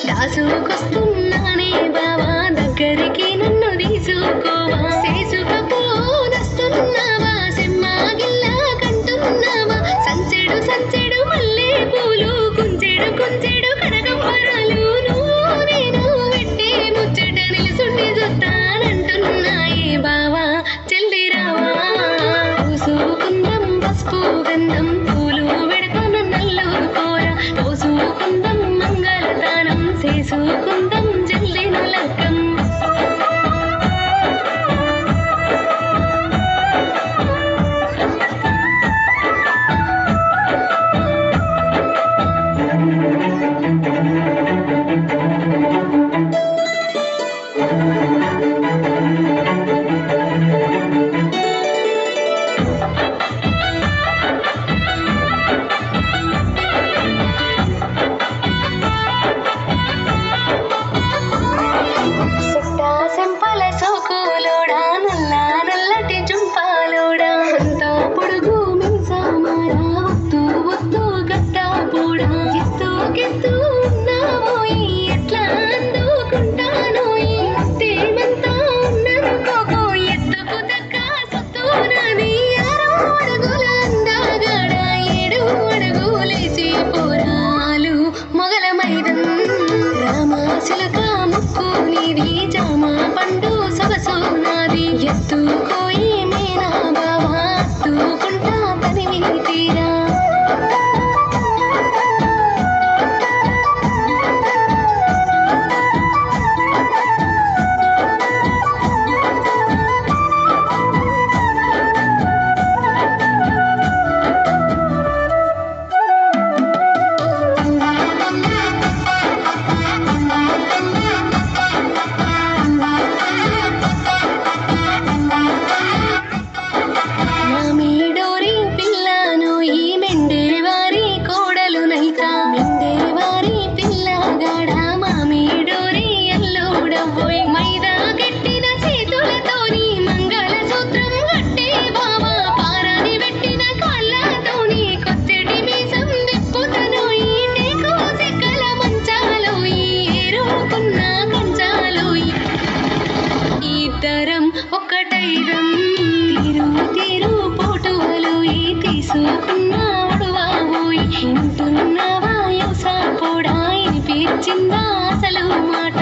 దాసుకొస్తున్నానే బావా దగ్గరికి నన్ను తీసుకోవా చేసుకపోనస్తున్నావా సెమ్మాగిల్లా కంటున్నావా సంచెడు సంచెడు మల్లె పూలు కుంచెడు కుంచెడు కనకంబరాలు నువ్వు నేను పెట్టే ముచ్చట నిలుసుండి చూస్తానంటున్నాయే బావా చెల్లి రావా పూసుకుందం పసుపు గంధం పూలు పెడతాను నల్లుకోర పోసుకుందం మంగళదానం చేసుకుందం జల్లిను లగ్గం సెంపల సోకులోడా నల్ల నల్లటి జుంపాలోడా అంత పొడుగు మింసామారా ఒత్తు ఒత్తు గట్టా పూడా ఎత్తుకెత్తు ఉన్నావోయి ఎట్లా అందుకుంటానోయి తేమంతా ఉన్ననుకోకో ఎత్తుకు దక్క సొత్తునని 6 అడుగుల అందగాడ 7 అడుగులేసి పోరాలు మొగల మైదం రామాశిలక ముక్కు నీది జామ పండు సొగసు నాది ఎత్తుకోయి మేనా బావా అత్తుకుంటా తనివి తీరా మామిడోరి పిల్లను ఈ మెండేవారి కోడలు నైతా మెండేవారి పిల్లగాడ మామిడోరి ఎల్లుడవ్వోయ్ మైదా గట్టిన చేతులతోని మంగళ సూత్రం కట్టే బావా పారాని పెట్టిన కాళ్ళతోని కొత్తటి మీసం దిప్పుతనోయి టేకు చెక్కల మంచాలోయి ఏరుకున్న కంచాలోయి ఇద్దరం ఒక్కటైరం తీరు తీరు పోటువలు తీసుకున్న ఒడువాబోయి వింటున్నావా యోసా పోడా వినిపించిందా అసలు మాట